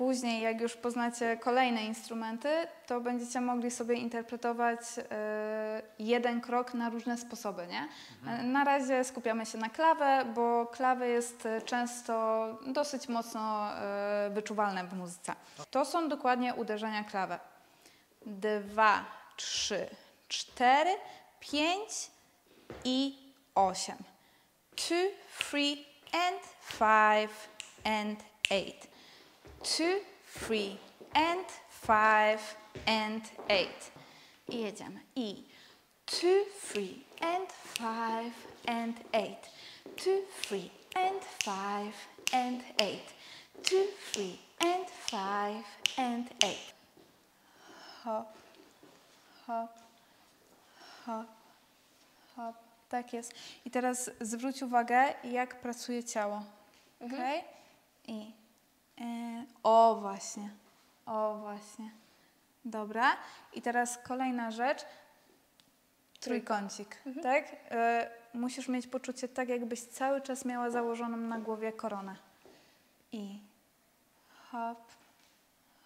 później, jak już poznacie kolejne instrumenty, to będziecie mogli sobie interpretować jeden krok na różne sposoby, nie? Na razie skupiamy się na klawę, bo klawy jest często dosyć mocno wyczuwalne w muzyce. To są dokładnie uderzenia klawy. 2, 3, 4, 5 i 8. 2, 3 and 5 and 8. 2, 3 and 5 and 8. I jedziemy. I 2, 3 and 5 and 8. 2, 3 and 5 and 8. 2, 3 and 5 and 8. Hop, hop, hop, hop. Tak jest. I teraz zwróć uwagę, jak pracuje ciało. Okay? I o właśnie. O właśnie. Dobra. I teraz kolejna rzecz. Trójkącik. Tak? Musisz mieć poczucie tak, jakbyś cały czas miała założoną na głowie koronę. I hop,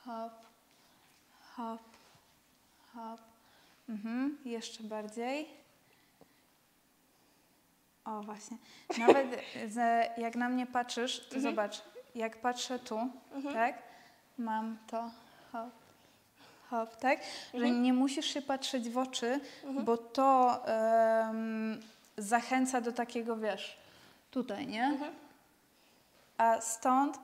hop, hop, hop. Jeszcze bardziej. O właśnie. Nawet jak na mnie patrzysz, to zobacz, jak patrzę tu, tak? Mam to hop, hop, tak? Że nie musisz się patrzeć w oczy, bo to zachęca do takiego, wiesz, tutaj, nie? A stąd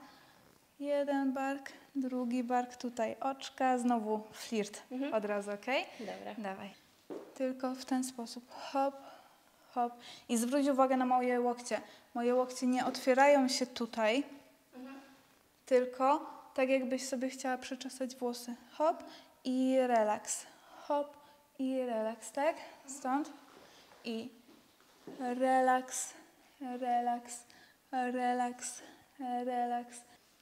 jeden bark, drugi bark, tutaj oczka, znowu flirt od razu, okej? Dobra. Dawaj. Tylko w ten sposób. Hop, hop. I zwróć uwagę na moje łokcie. Moje łokcie nie otwierają się tutaj, tylko tak jakbyś sobie chciała przyczesać włosy. Hop i relaks. Hop i relaks, tak? Stąd. I relaks, relaks, relaks, relaks.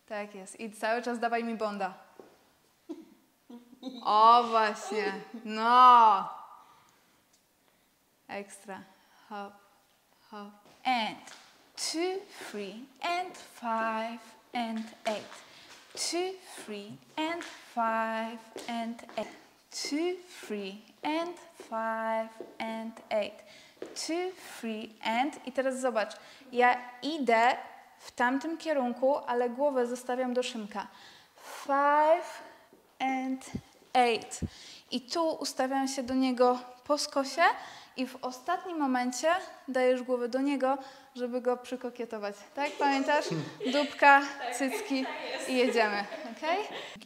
Tak jest. I cały czas dawaj mi bonda. O właśnie. No. Ekstra. Hop, hop. And 2, 3, and 5, and 8. 2, 3, and 5, and 8. 2, 3, and 5, and 8. 2, 3, and... I teraz zobacz. Ja idę w tamtym kierunku, ale głowę zostawiam do Szymka. 5 and 8. I tu ustawiam się do niego po skosie i w ostatnim momencie dajesz głowę do niego, żeby go przykokietować. Tak? Pamiętasz? Dupka, cycki i jedziemy. Okay?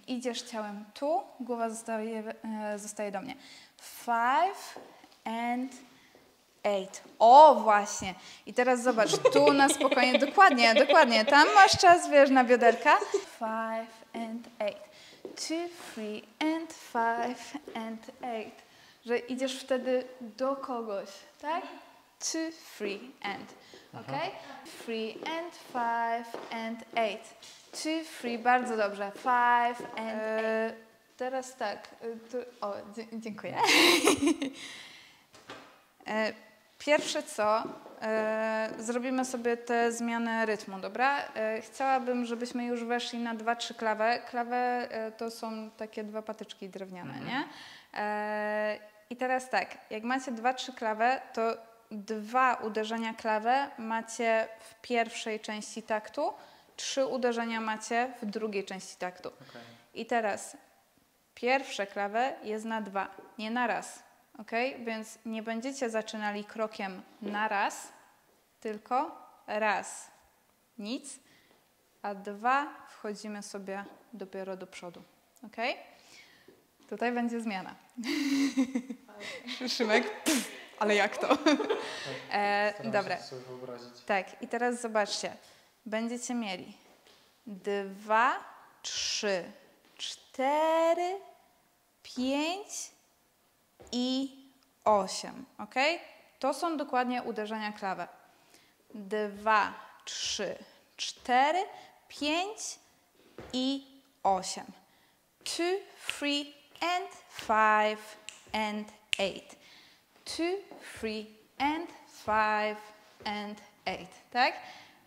Idziesz ciałem tu, głowa zostaje do mnie. 5 and 8. O, właśnie. I teraz zobacz, tu na spokojnie, dokładnie, dokładnie. Tam masz czas, wiesz, na bioderka. 5 and 8. 2, 3 and 5 and 8. Że idziesz wtedy do kogoś, tak? 2, 3 and. Ok? 3 and 5 and 8. 2, 3, bardzo dobrze. 5 and 8. Teraz tak. O, dziękuję. Pierwsze co, zrobimy sobie te zmiany rytmu, dobra? Chciałabym, żebyśmy już weszli na 2-3 klawy. Klawy to są takie 2 patyczki drewniane, nie? I teraz tak, jak macie 2-3 klawy, to 2 uderzenia klawy macie w pierwszej części taktu, 3 uderzenia macie w drugiej części taktu. Okay. I teraz pierwsze klawy jest na 2, nie na raz. Okay? Więc nie będziecie zaczynali krokiem na raz, tylko raz, nic, a 2 wchodzimy sobie dopiero do przodu. Okay? Tutaj będzie zmiana. Szymek, pff, ale jak to? Dobra. Tak, i teraz zobaczcie. Będziecie mieli 2, 3, 4, 5 i 8. Ok? To są dokładnie uderzenia klawy. 2, 3, 4, 5 i 8. 2, 3 and 5 and 8. 2, 3 and 5 and 8. Tak?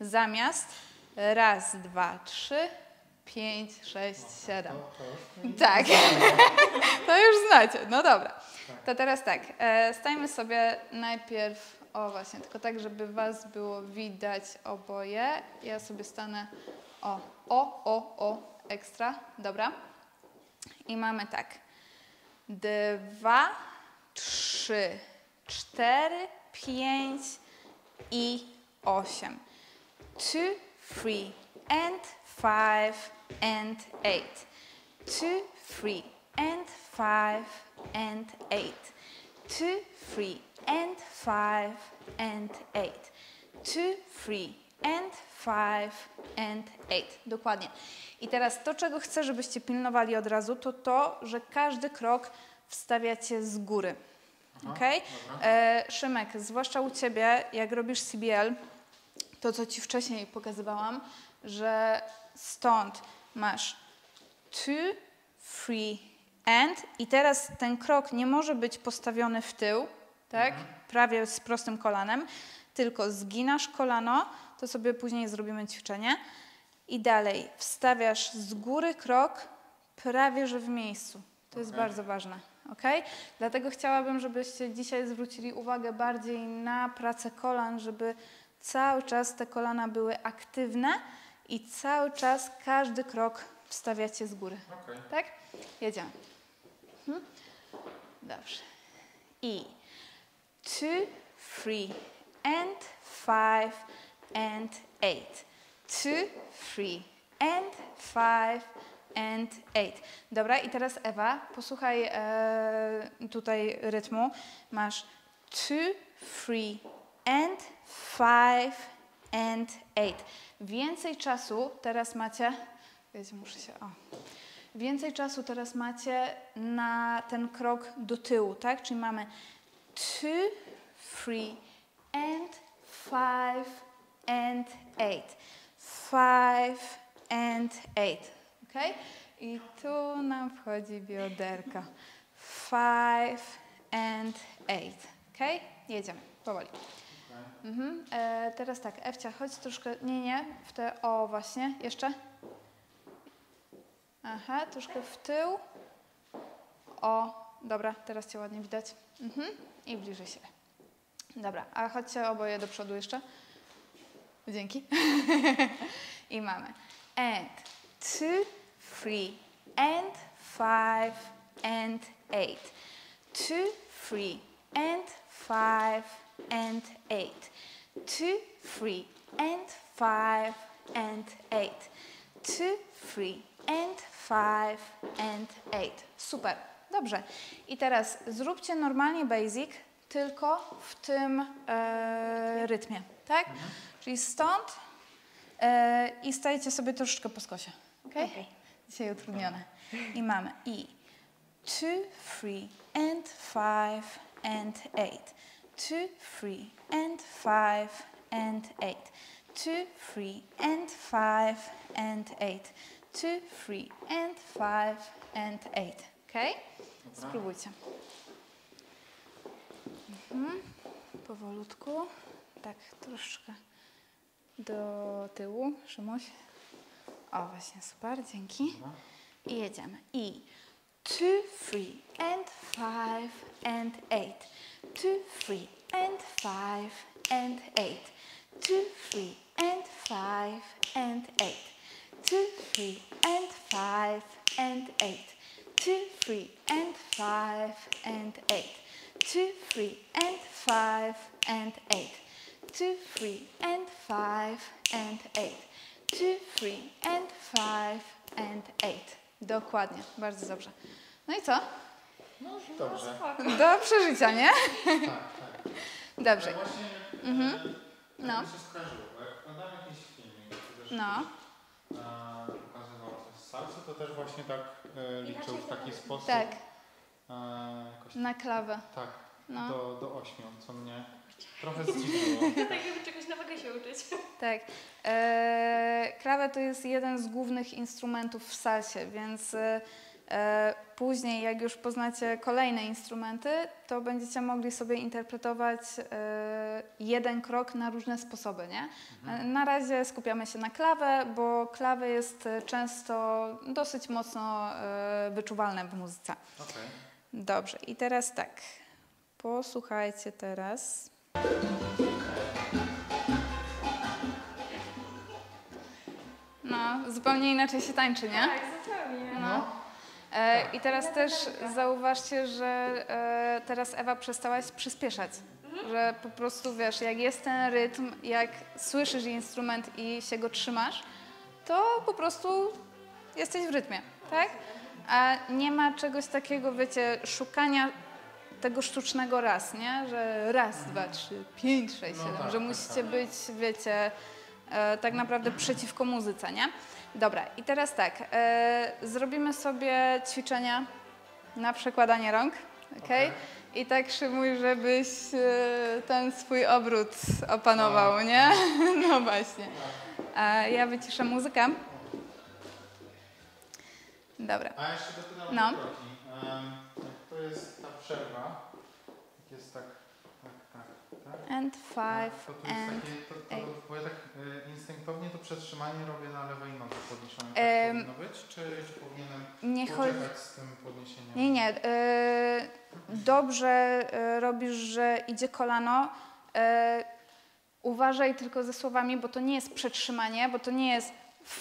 Zamiast raz, 2, 3, 5, 6, 7. Tak, to już znacie. No dobra. To teraz tak, stajmy sobie najpierw, o właśnie, tylko tak, żeby was było widać oboje. Ja sobie stanę, ekstra, dobra. I mamy tak, 2, 3, 4, 5 i 8. 2, 3 and 5 and 8. 2, 3 and 5 and 8. 2, 3 and 5 and 8. 2, 3 and 5 and 8. Dokładnie. I teraz to, czego chcę, żebyście pilnowali od razu, to to, że każdy krok wstawiacie z góry. Okay? Szymek, zwłaszcza u Ciebie, jak robisz CBL, to co Ci wcześniej pokazywałam, że stąd masz 2, 3 and i teraz ten krok nie może być postawiony w tył, tak? Prawie z prostym kolanem, tylko zginasz kolano, to sobie później zrobimy ćwiczenie i dalej wstawiasz z góry krok prawie że w miejscu. To jest bardzo ważne. Okay? Dlatego chciałabym, żebyście dzisiaj zwrócili uwagę bardziej na pracę kolan, żeby cały czas te kolana były aktywne i cały czas każdy krok wstawiacie z góry. Okay. Tak? Jedziemy. Dobrze. I 2, 3 and 5 and 8. 2, 3 and 5 and 8. Dobra, i teraz Ewa, posłuchaj tutaj rytmu. Masz 2, 3 and 5 and 8. Więcej czasu teraz macie, więcej czasu teraz macie na ten krok do tyłu, tak? Czyli mamy 2, 3 and 5 and 8. 5 and 8. Okay? I tu nam wchodzi bioderko. 5 and 8. Okay? Jedziemy, powoli. Teraz tak, Ewcia, chodź troszkę, nie, w te, właśnie, jeszcze. Aha, troszkę w tył. Dobra, teraz Cię ładnie widać. I bliżej siebie. Dobra, a chodźcie oboje do przodu jeszcze. Dzięki. I mamy. And 2, 3, and 5, and 8. 2, 3, and 5, and 8. 2, 3, and 5, and 8. 2, 3, and 5, and 8. Super, dobrze. I teraz zróbcie normalnie basic, tylko w tym rytmie, tak? Czyli stąd i stajecie sobie troszeczkę po skosie. Okay? Dzisiaj utrudnione. I mamy 2, 3 and 5 and 8. 2, 3 and 5 and 8. 2, 3 and 5 and 8. 2, 3 and 5 and 8. Okay? Spróbujcie. Powolutku. Tak, troszkę do tyłu. Szymuś. Właśnie, super, dzięki. I jedziemy. 2, 3 and 5 and 8. 2, 3 and 5 and 8. 2, 3 and 5 and 8. 2, 3 and 5 and 8. 2, 3 and 5 and 8. 2, 3 and 5 and 8. 2, 3 and 5 and 8. 2, 3 and 5 and 8. Dokładnie, bardzo dobrze. No i co? No dobrze. Do przeżycia, nie? Tak. Dobrze. Właśnie mi się skojarzyło, bo jak oglądałem jakiś filmik, to też pokazywał coś z salsy, to też właśnie tak liczył w taki sposób. Tak. Jakoś, Na klawę. Tak, No. do 8, co mnie trochę zdziwiło. Tak jakby czegoś nowego się uczyć. Tak. Klawę to jest jeden z głównych instrumentów w salsie, więc Później, jak już poznacie kolejne instrumenty, to będziecie mogli sobie interpretować jeden krok na różne sposoby, nie? Na razie skupiamy się na klawę, bo klawy jest często dosyć mocno wyczuwalne w muzyce. Okay. Dobrze, i teraz tak, posłuchajcie teraz. No, zupełnie inaczej się tańczy, nie? Tak, zupełnie. No. I teraz też zauważcie, że teraz Ewa przestałaś przyspieszać. Że po prostu wiesz, jak jest ten rytm, jak słyszysz instrument i się go trzymasz, to po prostu jesteś w rytmie, tak? A nie ma czegoś takiego, wiecie, szukania tego sztucznego raz, nie? Że raz, dwa, trzy, 5, 6, 7, że musicie być, wiecie, tak naprawdę przeciwko muzyce, nie? Dobra, i teraz tak, zrobimy sobie ćwiczenia na przekładanie rąk, okej? I tak szymuj, żebyś ten swój obrót opanował, nie? No właśnie. Ja wyciszę muzykę. Dobra. A jeszcze dopytam o No. kroki. Jak to jest ta przerwa, jak jest tak. And 5 To tu jest and takie, 8. bo ja tak instynktownie to przetrzymanie robię na lewej nodze podniesionej. Tak powinno być? Czy jeszcze powinienem Nie chodzi. poczekać z tym podniesieniem? Nie. Dobrze robisz, że idzie kolano. Uważaj tylko ze słowami, bo to nie jest przetrzymanie, bo to nie jest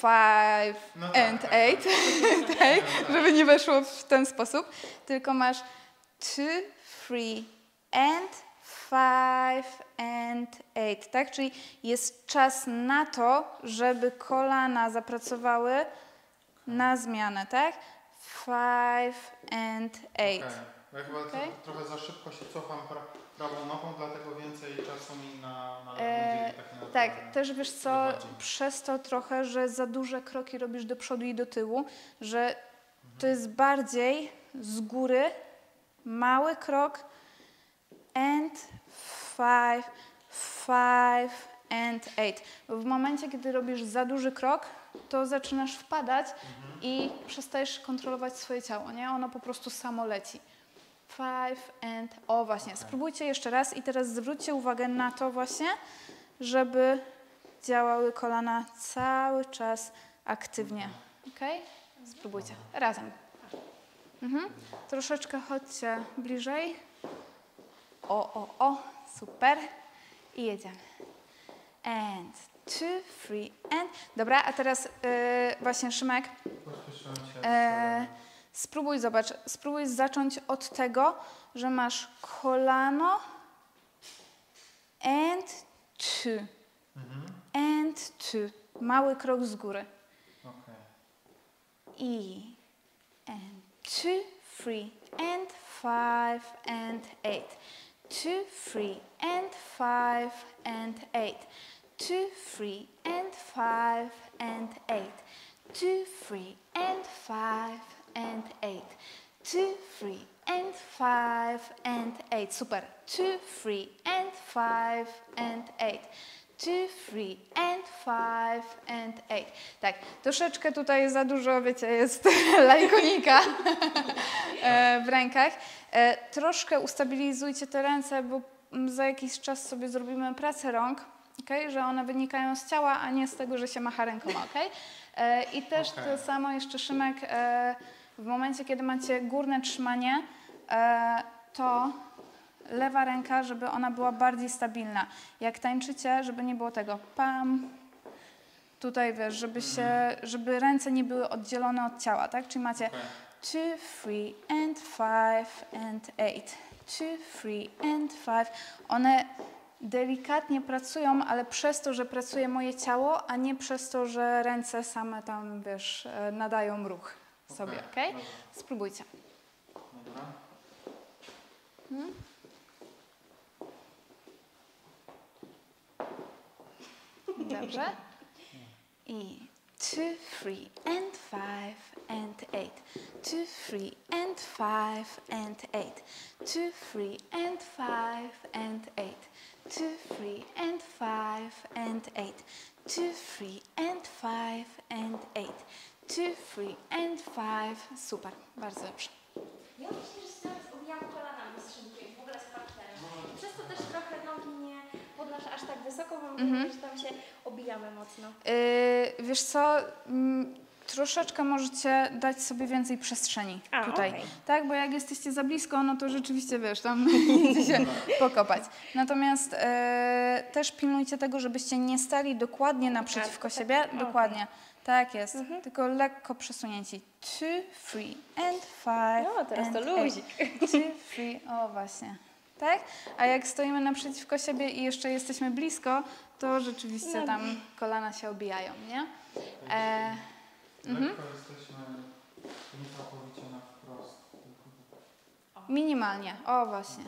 5 No and 8, tak, żeby nie weszło w ten sposób, tylko masz 2, 3 and 5 and 8, tak? Czyli jest czas na to, żeby kolana zapracowały na zmianę, tak? 5 and 8. Ja chyba trochę za szybko się cofam prawą nogą, dlatego więcej czasu mi na tak, też wiesz co, przez to trochę, że za duże kroki robisz do przodu i do tyłu, że to jest bardziej z góry, mały krok and 5 and 8. Bo w momencie, kiedy robisz za duży krok, to zaczynasz wpadać i przestajesz kontrolować swoje ciało, nie? Ono po prostu samo leci. 5 and... O właśnie, spróbujcie jeszcze raz i teraz zwróćcie uwagę na to właśnie, żeby działały kolana cały czas aktywnie. Ok? Spróbujcie. Razem. Troszeczkę chodźcie bliżej. O. Super. I jedziemy. And 2, 3, and... Dobra, a teraz właśnie Szymek. Spróbuj zacząć od tego, że masz kolano and 2. And 2. Mały krok z góry. I and 2, 3 and 5 and 8. 2, 3 and 5 and 8. 2, 3 and 5 and 8. 2, 3 and 5 and 8. 2, 3 and 5 and 8. Super. 2, 3 and 5 and 8. 2, 3 and 5 and 8. Tak, troszeczkę tutaj za dużo, wiecie, jest lajkonika w rękach. Troszkę ustabilizujcie te ręce, bo za jakiś czas sobie zrobimy pracę rąk, okay? Że one wynikają z ciała, a nie z tego, że się macha rękoma. Okay? I też to samo jeszcze, Szymek, w momencie, kiedy macie górne trzymanie, to lewa ręka, żeby ona była bardziej stabilna. Jak tańczycie, żeby nie było tego pam, tutaj wiesz, żeby ręce nie były oddzielone od ciała, tak? Czyli macie 2, 3 and 5 and 8. 2, 3 and 5. One delikatnie pracują, ale przez to, że pracuje moje ciało, a nie przez to, że ręce same tam, wiesz, nadają ruch sobie, okej? Spróbujcie. Dobra. Dobrze. I 2, 3 and 5 and 8. 2, 3 and 5 and 8. 2, 3 and 5 and 8. 2, 3 and 5 and 8. 2, 3 and 5 and 8. 2, 3 and 5. Super, bardzo dobrze. Ja myślę, że teraz obijam kolanami z szynkiem, w ogóle z partnerem. Przez to też trochę nogi nie podnoszę aż tak wysoko, bo że tam się obijamy mocno. Wiesz co, troszeczkę możecie dać sobie więcej przestrzeni tutaj. okej. Tak, bo jak jesteście za blisko, no to rzeczywiście, wiesz, tam idzie się pokopać. Natomiast też pilnujcie tego, żebyście nie stali dokładnie naprzeciwko siebie. Dokładnie. Tak jest. Tylko lekko przesunięci. 2, 3 and 5 No, teraz and to luzik. 2, 3, o właśnie. Tak? A jak stoimy naprzeciwko siebie i jeszcze jesteśmy blisko, to rzeczywiście tam kolana się obijają, nie? Lekko jesteśmy nie całkowicie na wprost. Minimalnie, o właśnie.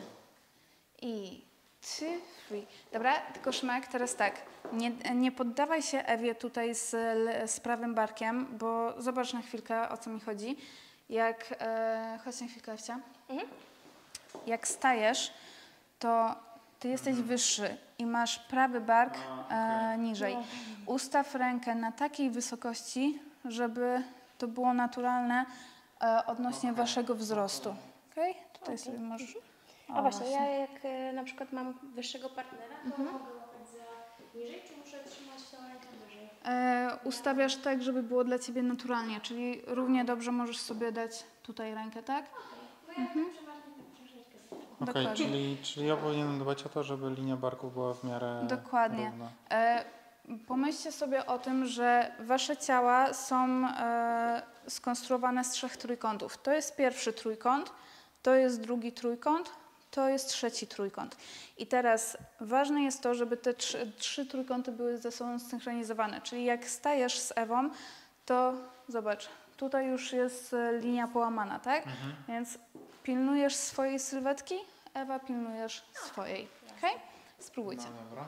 I 2, 3. Dobra, tylko Szymek, teraz tak. Nie poddawaj się Ewie tutaj z prawym barkiem, bo zobacz na chwilkę, o co mi chodzi. Chodź na chwilkę, Ewcia. Jak stajesz, to ty jesteś wyższy i masz prawy bark niżej. Ustaw rękę na takiej wysokości, żeby to było naturalne odnośnie waszego wzrostu. Okej? Tutaj sobie możesz... A właśnie, ja jak na przykład mam wyższego partnera, to mogę łapać za niżej, czy muszę trzymać tą rękę wyżej? Ustawiasz tak, żeby było dla ciebie naturalnie, czyli równie dobrze możesz sobie dać tutaj rękę, tak? Bo ja tak przeważnie tak troszeczkę. Okej, Dokładnie. czyli ja powinienem dbać o to, żeby linia barku była w miarę Dokładnie. równa. Pomyślcie sobie o tym, że wasze ciała są skonstruowane z 3 trójkątów. To jest pierwszy trójkąt, to jest drugi trójkąt, to jest trzeci trójkąt. I teraz ważne jest to, żeby te trzy trójkąty były ze sobą zsynchronizowane. Czyli jak stajesz z Ewą, to zobacz, tutaj już jest linia połamana, tak? Więc pilnujesz swojej sylwetki, Ewa pilnujesz swojej. Okej? Spróbujcie. No dobra.